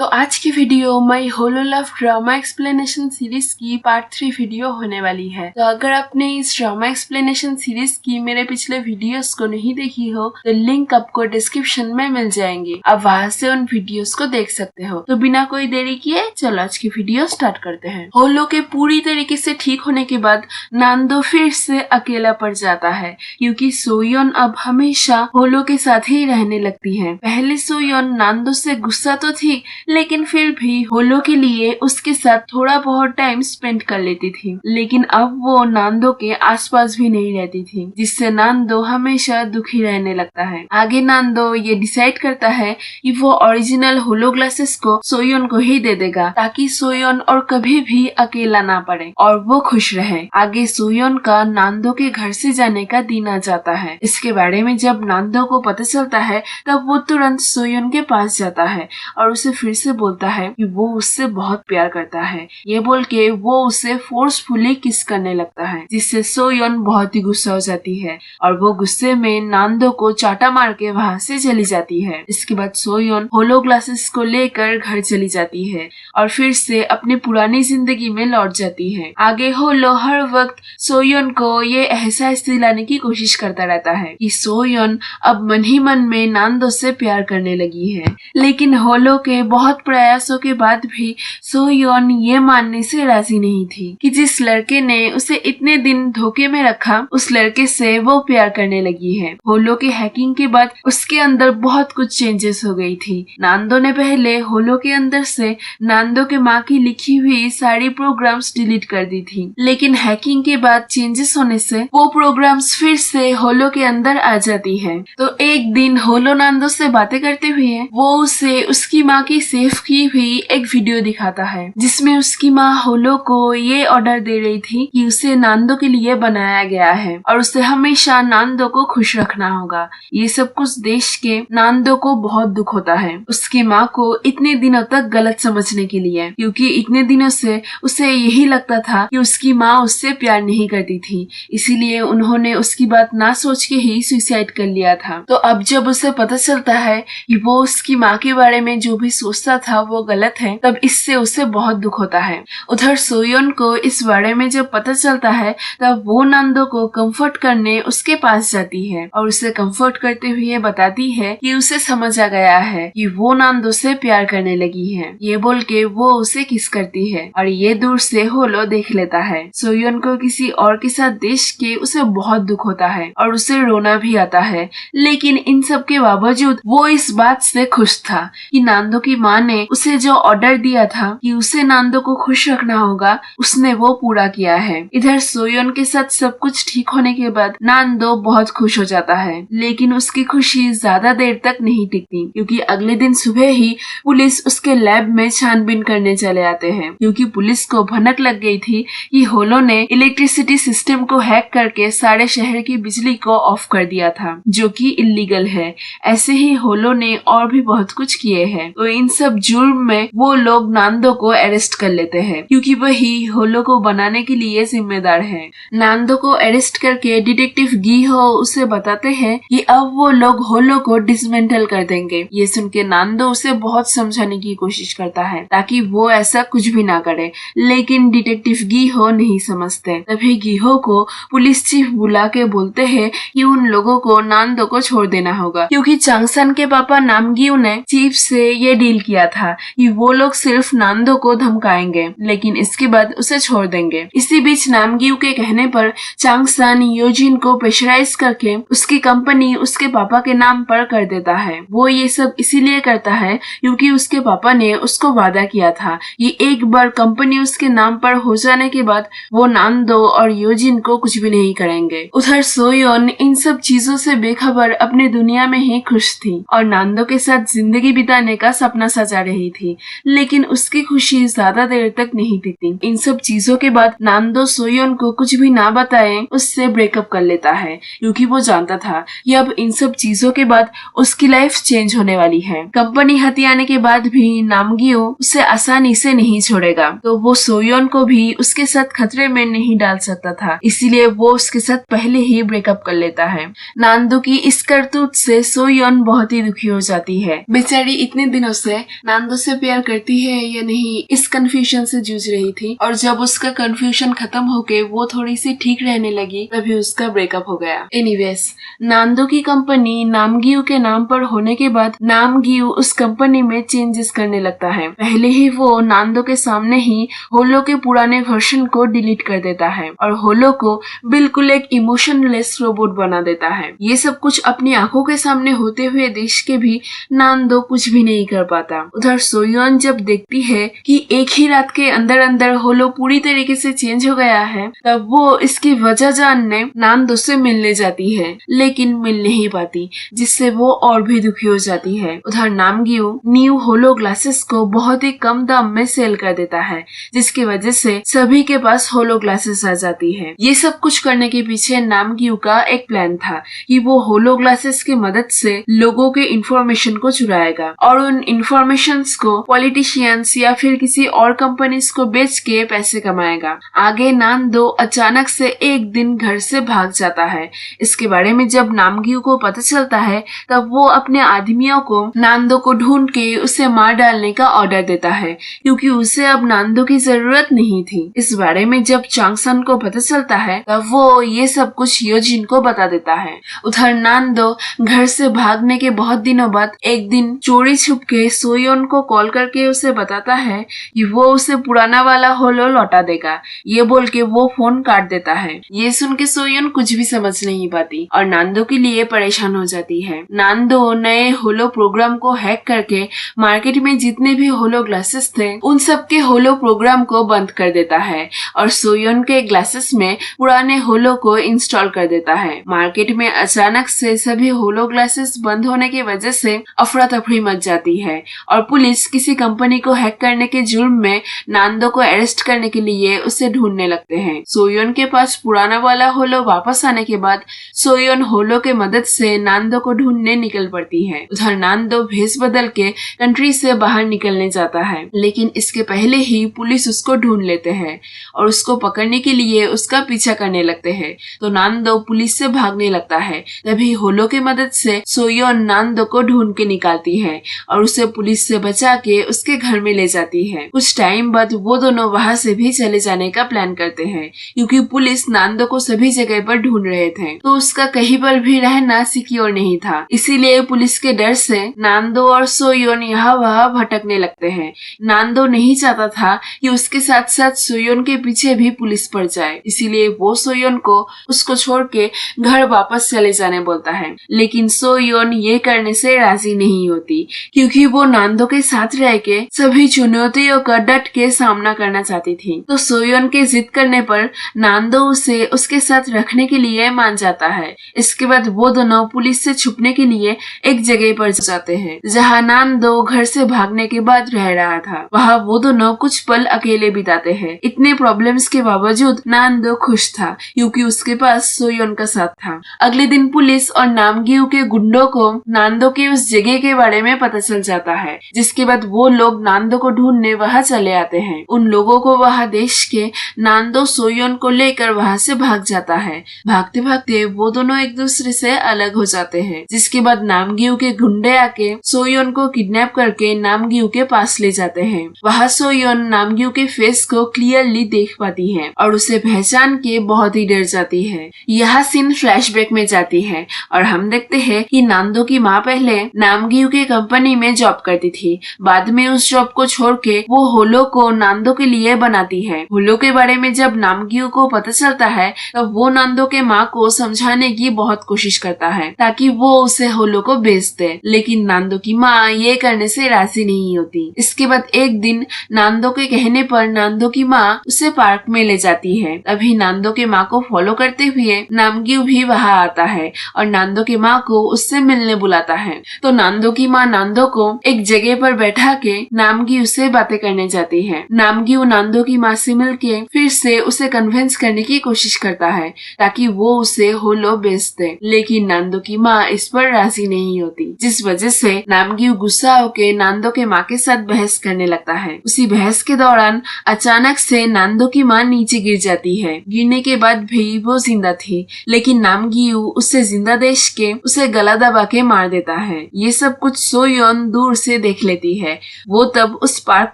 तो आज की video my holo love drama explanation series की पार्ट 3 वीडियो होने वाली है। तो अगर आपने इस ड्रामा एक्सप्लेनेशन सीरीज की मेरे पिछले वीडियोस को नहीं देखी हो तो लिंक आपको डिस्क्रिप्शन में मिल जाएंगे, आप वहां से उन वीडियोस को देख सकते हो। तो बिना कोई देरी किए चलो आज की वीडियो स्टार्ट करते हैं। होलो के पूरी तरीके से ठीक होने के बाद नांदो फिर से अकेला पड़ जाता है क्योंकि सोयोन अब हमेशा होलो के साथ ही रहने लगती है। पहले सोयोन नांदो से गुस्सा तो थी लेकिन फिर भी होलो के लिए उसके साथ थोड़ा बहुत टाइम स्पेंड कर लेती थी, लेकिन अब वो नांदो के आसपास भी नहीं रहती थी, जिससे नांदो हमेशा दुखी रहने लगता है। आगे नांदो ये डिसाइड करता है कि वो ओरिजिनल होलो ग्लासेस को सोयोन को ही दे देगा ताकि सोयोन और कभी भी अकेला ना पड़े और वो खुश रहे। आगे सोयोन का नांदो के घर से जाने का दिन आ जाता है। इसके बारे में जब नांदो को पता चलता है तब वो तुरंत सोयोन के पास जाता है और उसे फिर से बोलता है कि वो उससे बहुत प्यार करता है। ये बोल के वो उसे फोर्सफुली किस करने लगता है, जिससे सोयोन बहुत ही गुस्सा हो जाती है और वो गुस्से में नांदो को चाटा मार के वहाँ से चली जाती है। इसके बाद सोयोन होलो ग्लासेस को लेकर घर चली जाती है और फिर से अपनी पुरानी जिंदगी में लौट जाती है। आगे होलो हर वक्त सोयोन को ये एहसास दिलाने की कोशिश करता रहता है कि सोयोन अब मन ही मन में नांदो से प्यार करने लगी है, लेकिन होलो के बहुत प्रयासों के बाद भी सोयोन ये मानने से राजी नहीं थी कि जिस लड़के ने उसे इतने दिन धोखे में रखा उस लड़के से वो प्यार करने लगी है। होलो के हैकिंग के बाद उसके अंदर बहुत कुछ चेंजेस हो गई थी। नांदो ने पहले होलो के अंदर से नांदो के माँ की लिखी हुई सारी प्रोग्राम्स डिलीट कर दी थी, लेकिन हैकिंग के बाद चेंजेस होने से वो प्रोग्राम्स फिर से होलो के अंदर आ जाती है। तो एक दिन होलो नांदो से बातें करते हुए वो उसे उसकी माँ की सेव की हुई एक वीडियो दिखाता है, जिसमें उसकी माँ होलो को ये ऑर्डर दे रही थी कि उसे नांदो के लिए बनाया गया है और उसे हमेशा नांदो को खुश रखना होगा। ये सब कुछ देश के नांदो को बहुत दुख होता है उसकी माँ को इतने दिनों तक गलत समझने के लिए, क्योंकि इतने दिनों से उसे यही लगता था कि उसकी माँ उससे प्यार नहीं करती थी, इसीलिए उन्होंने उसकी बात ना सोच के ही सुसाइड कर लिया था। तो अब जब उसे पता चलता है कि वो उसकी माँ के बारे में जो भी सोचता था वो गलत है, तब इससे उसे बहुत दुख होता है। उधर सोयोन को इस बारे में जब पता चलता है तब वो नांदो को कंफर्ट करने उसके पास जाती है और उसे कंफर्ट करते हुए बताती है कि उसे समझ आ गया है कि वो नांदो से प्यार करने लगी है। ये बोल के वो उसे किस करती है और ये दूर से होलो देख लेता है। सोयोन को किसी और के साथ देख के उसे बहुत दुख होता है और उसे रोना भी आता है, लेकिन इन सब के बावजूद वो इस बात से खुश था कि नांदो की माँ ने उसे जो ऑर्डर दिया था कि उसे नांदो को खुश रखना होगा उसने वो पूरा किया है। इधर सोयोन के साथ सब कुछ ठीक होने के बाद नांदो बहुत खुश हो जाता है, लेकिन उसकी खुशी ज्यादा देर तक नहीं टिकती क्योंकि अगले दिन सुबह ही पुलिस उसके लैब में छानबीन करने चले आते हैं, क्योंकि पुलिस को भनक लग गई थी कि होलो ने इलेक्ट्रिसिटी सिस्टम को हैक करके सारे शहर की बिजली को ऑफ कर दिया था, जो कि इलीगल है। ऐसे ही होलो ने और भी बहुत कुछ किए हैं। तो इन सब जुर्म में वो लोग नांदो को अरेस्ट कर लेते हैं क्योंकि वही होलो को बनाने के लिए जिम्मेदार है। नांदो को अरेस्ट करके डिटेक्टिव गीहो उसे बताते हैं कि अब वो लोग होलो को डिसमेंटल कर देंगे। ये सुन के नांदो उसे बहुत समझाने की कोशिश करता है ताकि वो ऐसा कुछ भी ना करे, लेकिन डिटेक्टिव गीहो नहीं समझते। तभी गीहो को पुलिस चीफ बुला के बोलते हैं कि उन लोगों को नांदो को छोड़ देना होगा, क्योंकि चांगसन के पापा नामग्यू ने चीफ से ये डील किया था कि वो लोग सिर्फ नांदो को धमकाएंगे लेकिन इसके बाद उसे छोड़ देंगे। इसी बीच नामग्यू के कहने पर चांगसन योजिन को प्रेशराइज करके उसकी कंपनी उसके पापा के नाम पर कर देता है। वो ये सब इसीलिए करता है क्योंकि उसके पापा ने उसको वादा किया था कि एक बार कंपनी उसके नाम पर हो जाने के बाद वो नांदो और योजिन को कुछ भी नहीं करेंगे। उधर सोयोन इन सब चीजों से बेखबर अपनी दुनिया में ही खुश थी और नांदो के साथ जिंदगी बिताने का सपना सजा रही थी, लेकिन उसकी खुशी ज्यादा देर तक नहीं टिकती। इन सब चीजों के बाद नांदो सोयोन को कुछ भी ना बताए उससे ब्रेकअप कर लेता है क्योंकि वो जानता था कि अब इन सब चीजों के बाद उसकी लाइफ चेंज होने वाली है। कंपनी हथियाने के बाद भी नामग्यू उसे आसानी से नहीं छोड़ेगा, तो वो सोयोन को भी उसके साथ खतरे में नहीं डाल सकता था, इसीलिए वो उसके साथ पहले ही ब्रेकअप कर लेता है। नांदो की इस करतूत से सोयोन बहुत ही दुखी हो जाती है। बेचारी इतने दिनों से नांदो से प्यार करती है या नहीं, इस कंफ्यूजन से जूझ रही थी। और जब उसका कंफ्यूजन खत्म होके वो थोड़ी सी ठीक रहने लगी तभी उसका ब्रेकअप हो गया। एनीवेज, नांदो की कंपनी नामगियो के नाम पर होने के बाद नामगियो उस कंपनी में चेंजेस करने लगता है। पहले ही वो नांदो के सामने ही होलो के पुराने वर्जन को डिलीट कर देता है और होलो को बिल्कुल एक इमोशनलेस रोबोट बना देता है। ये सब कुछ अपनी आंखों के सामने होते हुए देख के भी नांदो कुछ भी नहीं कर पाता। उधर सोयोन जब देखती है कि एक ही रात के अंदर अंदर होलो पूरी तरीके से चेंज हो गया है, तब वो इसकी वजह जानने नांदो से मिलने जाती है, लेकिन मिल नहीं पाती, जिससे वो और भी दुखी हो जाती है। उधर नामगियो न्यू होलो ग्लासेस को बहुत ही कम दाम में सेल कर देता है, जिसकी वजह से सभी के पास होलो ग्लासेस आ जाती है। ये सब कुछ करने के पीछे नामगियो का एक प्लान था कि वो होलो ग्लासेस की मदद से लोगों के इंफॉर्मेशन को चुराएगा और उन इंफॉर्मेशंस को पॉलिटिशियंस या फिर किसी और कंपनीज को बेच के पैसे कमाएगा। आगे नांदो अचानक से एक दिन घर से भाग जाता है। इसके बारे में जब नामगियो को पता चलता है तब वो अपने आदमियों को नांदो को ढूंढ के उसे मार डालने का ऑर्डर देता है, क्योंकि उसे अब नांदो की जरूरत नहीं थी। इस बारे में जब चांगसन को पता चलता है तब वो ये सब कुछ योजिन को बता देता है। उधर नांदो घर से भागने के बहुत दिनों बाद एक दिन चोरी छुप के सोयोन को कॉल करके उसे बताता है कि वो उसे पुराना वाला होलो लौटा देगा। ये बोल के वो फोन काट देता है। ये सुन के सोयोन कुछ भी समझ नहीं पाती और नांदो के लिए परेशान हो जाती है। नांदो नए होलो प्रोग्राम को हैक करके मार्केट में जितने भी होलो ग्लासेस थे उन सबके होलो प्रोग्राम को बंद कर देता है और सोयोन के ग्लासेस में पुराने होलो को इंस्टॉल कर देता है। मार्केट में अचानक से सभी होलो ग्लासेस बंद होने की वजह से अफरा तफरी मच जाती है और पुलिस किसी कंपनी को हैक करने के जुर्म में नांदो को अरेस्ट करने के लिए उसे ढूंढने लगते हैं। सोयोन के पास पुराना वाला होलो वापस आने के बाद सोयोन होलो के मदद से नांदो को ढूंढने निकल पड़ती है। उधर नांदो भेष बदल के कंट्री से बाहर निकलने जाता है, लेकिन इसके पहले ही पुलिस उसको ढूंढ लेते हैं और उसको पकड़ने के लिए उसका पीछा करने लगते हैं। तो नांदो पुलिस से भागने लगता है। तभी होलो की मदद से सोयोन नांदो को ढूंढ के निकालती है और उसे पुलिस से बचा के उसके घर में ले जाती है। कुछ टाइम बाद वो दोनों वहाँ से भी चले जाने का प्लान करते हैं, क्योंकि पुलिस नांदो को सभी जगह पर ढूंढ रहे थे, तो उसका कहीं पर भी रहना सिक्योर नहीं था। इसीलिए पुलिस के डर से नांदो और सोयोन यहाँ वहाँ भटकने लगते हैं। नांदो नहीं चाहता था कि उसके साथ साथ सोयोन के पीछे भी पुलिस पड़ जाए, इसीलिए वो सोयोन को उसको छोड़ के घर वापस चले जाने बोलता है। लेकिन सोयोन ये करने से राजी नहीं होती, क्योंकि वो नांदो के साथ रह के सभी चुनौतियों का डट के सामना करना चाहती थी। तो सोयोन के जिद करने पर नांदो उसे उसके साथ रखने के लिए मान जाता है। इसके बाद वो दोनों पुलिस से छुपने के लिए एक जगह पर जाते हैं, जहाँ नांदो घर से भागने के बाद रह रहा था। वहाँ वो दोनों कुछ पल अकेले बिताते हैं। इतने प्रॉब्लम्स के बावजूद नांदो खुश था, क्योंकि उसके पास सोयोन का साथ था। अगले दिन पुलिस और नामगियो के गुंडों को नांदो के उस जगह के बारे में पता चल जाता है, जिसके बाद वो लोग नांदो को ढूंढने वहाँ चले आते हैं। उन लोगों को वहाँ देख के नांदो सोयोन को लेकर वहाँ से भाग जाता है। भागते भागते वो दोनों एक दूसरे से अलग हो जाते हैं, जिसके बाद नामगियो के गुंडे आके सोयोन को किडनैप करके नामगियो के पास ले जाते हैं। वहाँ सोयोन नामगियो के फेस को क्लियरली देख पाती है और उसे पहचान के बहुत ही डर जाती है। यह सीन फ्लैशबैक में जाती है और हम देखते हैं कि नांदो की माँ पहले नामगियो के कंपनी में जॉब करती थी। बाद में उस जॉब को छोड़ के वो होलो को नांदो के लिए बनाती है। होलो के बारे में जब नामगियो को पता चलता है तब वो नांदो के माँ को समझाने की बहुत कोशिश करता है ताकि वो उसे होलो को बेच दे, लेकिन नांदो की माँ ये करने से राजी नहीं होती। इसके बाद एक दिन नांदो के कहने पर नांदो की माँ उसे पार्क में ले जाती है। तभी नांदो के माँ को फॉलो करते हुए नामगियो भी वहाँ आता है और नांदो की माँ को उससे मिलने बुलाता है। तो नांदो की माँ नांदो को एक जगह पर बैठा के नामगियो से बातें करने जाती है। नामगियो नांदो की माँ से मिलके फिर से उसे कन्विंस करने की कोशिश करता है ताकि वो उसे होलो बेच दे, लेकिन नांदो की माँ इस पर राजी नहीं होती, जिस वजह से नामगियो गुस्सा होके नांदो के माँ के साथ बहस करने लगता है। उसी बहस के दौरान अचानक से नांदो की माँ नीचे गिर जाती है। गिरने के बाद भी वो जिंदा थी, लेकिन नामगियो उसे जिंदा देख के उसे गला दबा के मार देता है। ये सब कुछ सोयोन दूर से उसे देख लेती है। वो तब उस पार्क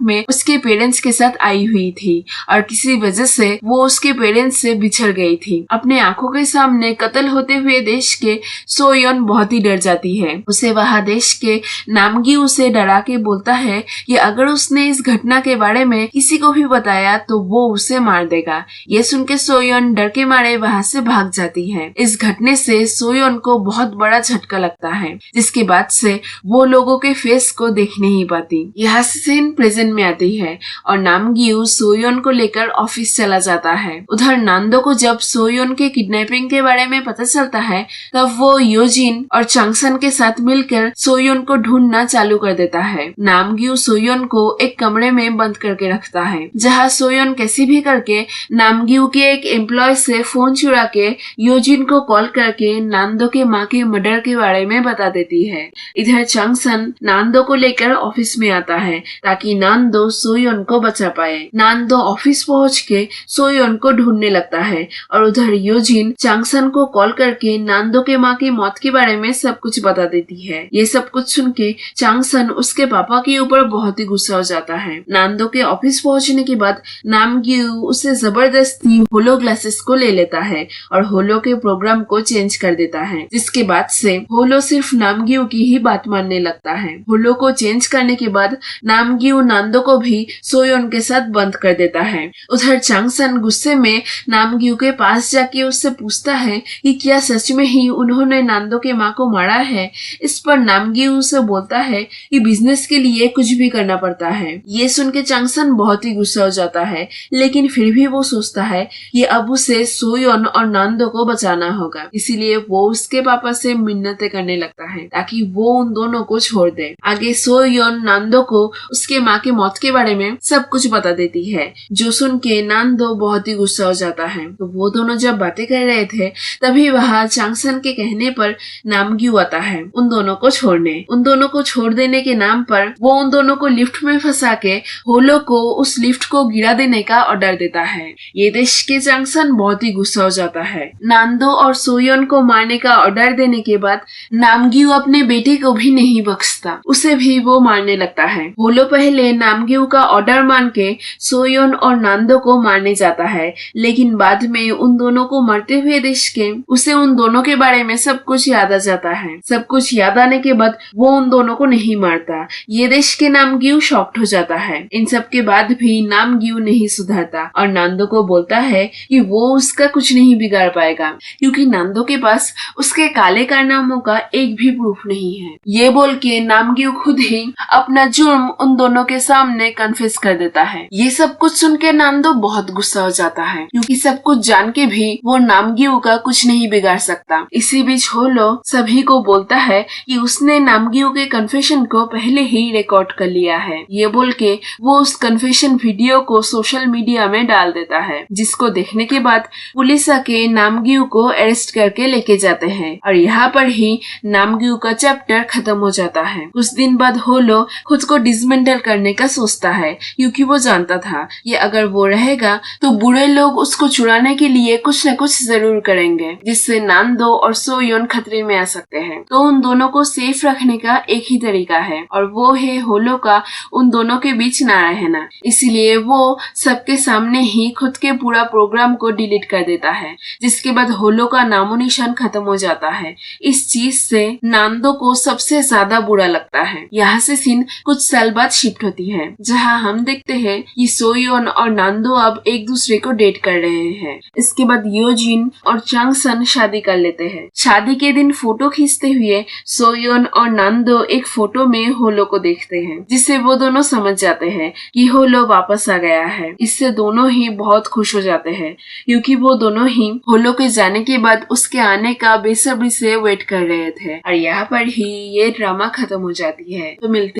में उसके पेरेंट्स के साथ आई हुई थी और किसी वजह से वो उसके पेरेंट्स से बिछड़ गई थी। अपने आंखों के सामने कत्ल होते हुए देश के सोयोन बहुत ही डर जाती है। उसे वहाँ देश के नामगी उसे डरा के बोलता है कि अगर उसने इस घटना के बारे में किसी को भी बताया तो वो उसे मार देगा। ये सुन के सोयोन डर के मारे वहाँ से भाग जाती है। इस घटने से सोयोन को बहुत बड़ा झटका लगता है, जिसके बाद से वो लोगों के फेस को देख नहीं पाती। यहाँ से सीन प्रेजेंट में आती है और नामग्यू सोयोन को लेकर ऑफिस चला जाता है। उधर नांदो को जब सोयोन के किडनैपिंग के बारे में पता चलता है तब वो योजिन और चांगसन के साथ मिलकर सोयोन को ढूंढना चालू कर देता है। नामग्यू सोयोन को एक कमरे में बंद करके रखता है, जहाँ सोयोन कैसे भी करके नामग्यू के एक एम्प्लॉय से फोन चुरा के योजिन को कॉल करके नांदो के माँ के मर्डर के बारे में बता देती है। इधर चांगसन नांदो को लेकर ऑफिस में आता है ताकि नांदो सोयोन को बचा पाए। नांदो ऑफिस पहुँच के सोयोन को ढूंढने लगता है और उधर योजिन चांगसन को कॉल करके नांदो के माँ की मौत के बारे में सब कुछ बता देती है। ये सब कुछ सुन के चांगसन उसके पापा के ऊपर बहुत ही गुस्सा हो जाता है। नांदो के ऑफिस पहुंचने के बाद नामग्यू उसे जबरदस्ती होलो ग्लासेस को ले लेता है और होलो के प्रोग्राम को चेंज कर देता है, जिसके बाद से होलो सिर्फ नामग्यू की ही बात मानने लगता है। होलो को चेंज करने के बाद नामग्यू नांदो को भी सोयोन के साथ बंद कर देता है। उधर चांगसन गुस्से में नामग्यू के पास जाके उससे पूछता है कि क्या सच में ही उन्होंने नांदो के माँ को मारा है। इस पर नामग्यू उसे बोलता है कि बिजनेस के लिए कुछ भी करना पड़ता है। ये सुन के चांगसन बहुत ही गुस्सा हो जाता है, लेकिन फिर भी वो सोचता है कि अब उसे सोयोन और नांदो को बचाना होगा, इसीलिए वो उसके पापा से मिन्नतें करने लगता है ताकि वो उन दोनों को छोड़ दे। आगे सोयोन नांदो को उसके माँ के मौत के बारे में सब कुछ बता देती है, जो सुन के नांदो बहुत ही गुस्सा हो जाता है। तो वो दोनों जब बातें कर रहे थे तभी वहाँ चांगसन के कहने पर नामग्यू आता है उन दोनों को छोड़ने। उन दोनों को छोड़ देने के नाम पर वो उन दोनों को लिफ्ट में फंसा के होलो को उस लिफ्ट को गिरा देने का ऑर्डर देता है। ये देख के चांगसन बहुत ही गुस्सा हो जाता है। नांदो और सोयोन को मारने का ऑर्डर देने के बाद नामग्यू अपने बेटे को भी नहीं बख्शता, उसे भी वो मारने लगता है। होलो पहले नामग्यू का ऑर्डर मान के सोयोन और नांदो को मारने जाता है, लेकिन बाद में उन दोनों को मरते हुए देख के उसे उन दोनों के बारे में सब कुछ याद आ जाता है। सब कुछ याद आने के बाद वो उन दोनों को नहीं मारता। ये देश के नामग्यू शॉक्ड हो जाता है। इन सब के बाद भी नामग्यू नहीं सुधरता और नांदो को बोलता है कि वो उसका कुछ नहीं बिगाड़ पाएगा, क्योंकि नांदो के पास उसके काले कारनामों का एक भी प्रूफ नहीं है। ये बोल के नामग्यू खुद ही अपना जुर्म उन दोनों के सामने कन्फेस कर देता है। ये सब कुछ सुन के नांदो बहुत गुस्सा हो जाता है, क्योंकि सब कुछ जान के भी वो नामग्यू का कुछ नहीं बिगाड़ सकता। इसी बीच होलो सभी को बोलता है कि उसने नामग्यू के कन्फेशन को पहले ही रिकॉर्ड कर लिया है। ये बोल के वो उस कन्फेशन वीडियो को सोशल मीडिया में डाल देता है, जिसको देखने के बाद पुलिस आके नामग्यू को अरेस्ट करके लेके जाते हैं और यहाँ पर ही नामग्यू का चैप्टर खत्म हो जाता है। कुछ दिन बाद होलो खुद को डिसमेंटल करने का सोचता है, क्योंकि वो जानता था कि अगर वो रहेगा तो बुरे लोग उसको चुराने के लिए कुछ न कुछ जरूर करेंगे, जिससे नांदो और सोयोन खतरे में आ सकते हैं। तो उन दोनों को सेफ रखने का एक ही तरीका है और वो है होलो का उन दोनों के बीच ना रहना। इसीलिए वो सबके सामने ही खुद के पूरा प्रोग्राम को डिलीट कर देता है, जिसके बाद होलो का नामो निशान खत्म हो जाता है। इस चीज से नांदो को सबसे ज्यादा बुरा लगता है। यहाँ से सीन कुछ साल बाद शिफ्ट होती है, जहाँ हम देखते हैं कि सोयोन और नांदो अब एक दूसरे को डेट कर रहे हैं। इसके बाद योजिन और चांगसन शादी कर लेते हैं। शादी के दिन फोटो खींचते हुए सोयोन और नांदो एक फोटो में होलो को देखते हैं, जिससे वो दोनों समझ जाते हैं कि होलो वापस आ गया है। इससे दोनों ही बहुत खुश हो जाते हैं, क्योंकि वो दोनों ही होलो के जाने के बाद उसके आने का बेसब्री से वेट कर रहे थे। और यहाँ पर ही ये ड्रामा खत्म हो जाती है। तो मिलते